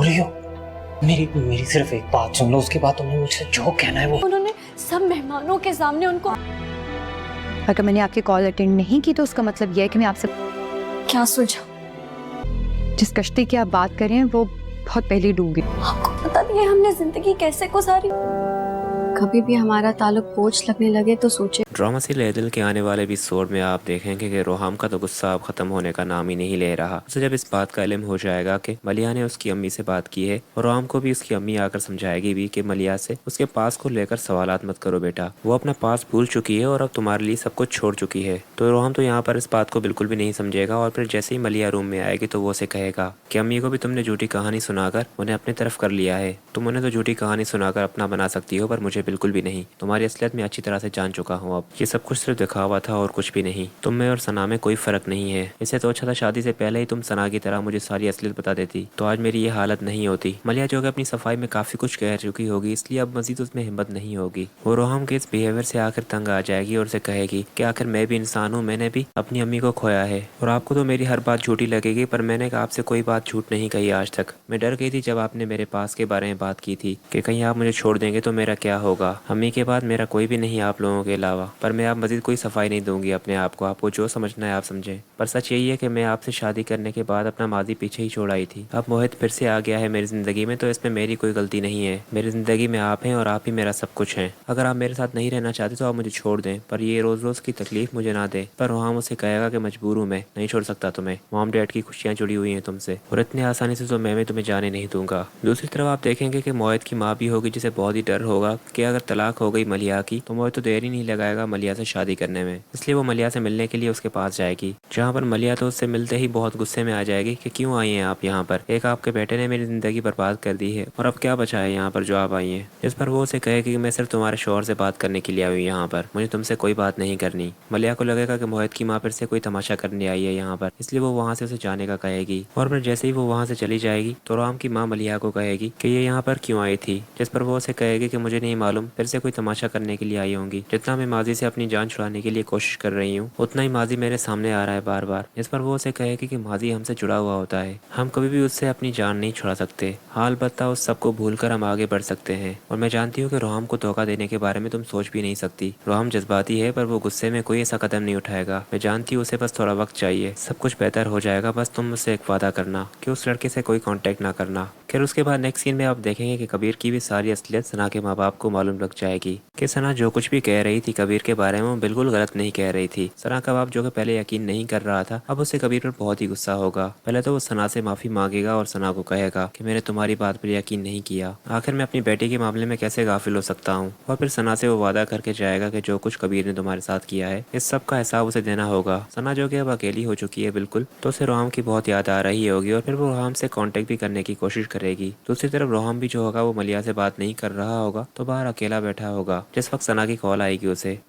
रही हो? मेरी मेरी सिर्फ एक बात सुन लो, उसके बाद तुमने मुझसे जो कहना है वो। उन्होंने सब मेहमानों के सामने उनको अगर मैंने आपकी कॉल अटेंड नहीं की तो उसका मतलब यह है कि मैं आपसे क्या सुलझा? जिस कश्ती की आप बात कर रहे हैं वो बहुत पहले डूब गई। आपको पता नहीं है हमने जिंदगी कैसे गुजारी। कभी भी हमारा ताल्लुक बोझ लगने लगे तो सोचे। ड्रामा सीरियल दिल के आने वाले एपिसोड में आप देखेंगे कि रोहाम का तो गुस्सा अब खत्म होने का नाम ही नहीं ले रहा। उसे जब इस बात का इल्म हो जाएगा कि मलिया ने उसकी अम्मी से बात की है और रोहाम को भी उसकी अम्मी आकर समझाएगी भी कि मलिया से उसके पास को लेकर सवालात मत करो बेटा, वो अपना पास भूल चुकी है और अब तुम्हारे लिए सब कुछ छोड़ चुकी है। तो रोहाम तो यहाँ पर इस बात को बिल्कुल भी नहीं समझेगा और फिर जैसे ही मलिया रूम में आएगी तो वो उसे कहेगा कि अम्मी को भी तुमने झूठी कहानी सुनाकर उन्हें अपनी तरफ कर लिया है। तुम उन्हें तो झूठी कहानी सुनाकर अपना बना सकती हो पर मुझे बिल्कुल भी नहीं। तुम्हारी असलियत में अच्छी तरह से जान चुका हूँ। अब ये सब कुछ सिर्फ दिखावा था और कुछ भी नहीं। तुम में और सना में कोई फर्क नहीं है। इससे तो अच्छा था शादी से पहले ही तुम सना की तरह मुझे सारी असलियत बता देती, तो आज मेरी ये हालत नहीं होती। मलिया जो कि अपनी सफाई में काफी कुछ कह चुकी होगी, इसलिए अब मजीद उसमें हिम्मत नहीं होगी। वो रोहम के इस बिहेवियर से आखिर तंग आ जाएगी और उसे कहेगी कि आखिर मैं भी इंसान हूँ, मैंने भी अपनी अम्मी को खोया है और आपको तो मेरी हर बात झूठी लगेगी, पर मैंने आपसे कोई बात झूठ नहीं कही आज तक। मैं डर गई थी जब आपने मेरे पास के बारे में बात की थी कि कहीं आप मुझे छोड़ देंगे तो मेरा क्या होगा। अम्मी के बाद मेरा कोई भी नहीं आप लोगों के अलावा, पर मैं अब मजीद कोई सफाई नहीं दूंगी अपने आप को। आपको जो समझना है आप समझें, पर सच यही है कि मैं आपसे शादी करने के बाद अपना माजी पीछे ही छोड़ आई थी। अब मोहित फिर से आ गया है मेरी जिंदगी में, तो इसमें मेरी कोई गलती नहीं है। मेरी जिंदगी में आप हैं और आप ही मेरा सब कुछ हैं। अगर आप मेरे साथ नहीं रहना चाहते तो आप मुझे छोड़ दें, पर ये रोज रोज की तकलीफ मुझे ना दें। पर रोहम उसे कहेगा कि मजबूर हूँ, मैं नहीं छोड़ सकता तुम्हें। मॉम डैड की खुशियाँ जुड़ी हुई हैं तुमसे और इतनी आसानी से तो मैं तुम्हें जाने नहीं दूंगा। दूसरी तरफ आप देखेंगे कि मोहित की माँ भी होगी जिसे बहुत ही डर होगा कि अगर तलाक हो गई मलिया की तो मोहित तो देर ही नहीं लगाएगा मलिया से शादी करने में। इसलिए वो मलिया से मिलने के लिए उसके पास जाएगी, जहाँ पर मलिया तो उससे मिलते ही बहुत गुस्से में आ जाएगी कि क्यों आई हैं आप यहाँ पर, एक आपके बेटे ने मेरी जिंदगी बर्बाद कर दी है और अब क्या बचा है यहाँ पर जो आप आई हैं। इस पर वो उसे कहेगी कि मैं सिर्फ तुम्हारे शोहर से बात करने के लिए आई हूँ यहाँ पर, मुझे तुमसे कोई बात नहीं करनी। मलिया को लगेगा कि मोहित की माँ फिर से कोई तमाशा करने आई है यहाँ पर, इसलिए वो वहाँ से उसे जाने का कहेगी। और फिर जैसे ही वो वहाँ से चली जाएगी तो राम की माँ मलिया को कहेगी कि ये यहाँ पर क्यों आई थी, जिस पर वो उसे कहेगी कि मुझे नहीं मालूम, फिर से कोई तमाशा करने के लिए आई होंगी। जितना मैं माजी से अपनी जान छुड़ाने के लिए कोशिश कर रही हूँ उतना ही माजी मेरे सामने आ रहा है बार बार। इस पर वो उसे कहेगी कि माजी हमसे जुड़ा हुआ होता है, हम कभी भी उससे अपनी जान नहीं छुड़ा सकते। हाल बता उस सबको भूलकर हम आगे बढ़ सकते हैं। और मैं जानती हूँ कि रोहम को धोखा देने के बारे में तुम सोच भी नहीं सकती। रोहम जज्बाती है पर वो गुस्से में कोई ऐसा कदम नहीं उठाएगा। मैं जानती हूँ उसे बस थोड़ा वक्त चाहिए, सब कुछ बेहतर हो जाएगा। बस तुम मुझसे एक वादा करना कि उस लड़के से कोई कांटेक्ट ना करना। फिर उसके बाद नेक्स्ट सीन में आप देखेंगे कि कबीर की भी सारी असलियत सना के माँ बाप को मालूम लग जाएगी कि सना जो कुछ भी कह रही थी कबीर के बारे में वो बिल्कुल गलत नहीं कह रही थी। सना का बाप जो कि पहले यकीन नहीं कर रहा था अब उसे कबीर पर बहुत ही गुस्सा होगा। पहले तो वो सना से माफी मांगेगा और सना को कहेगा कि मैंने तुम्हारी बात पर यकीन नहीं किया, आखिर मैं अपनी बेटी के मामले में कैसे गाफिल हो सकता हूँ। और फिर सना से वो वादा करके जाएगा कि जो कुछ कबीर ने तुम्हारे साथ किया है इस सब का हिसाब उसे देना होगा। सना जो कि अब अकेली हो चुकी है बिल्कुल, तो उसे रोहम की बहुत याद आ रही होगी और फिर वो रोहम से कांटेक्ट भी करने की कोशिश करेगी। दूसरी तरफ रोहम भी जो होगा वो मलिया से बात नहीं कर रहा होगा, तो बाहर अकेला बैठा होगा जिस वक्त सना की कॉल आएगी उसे।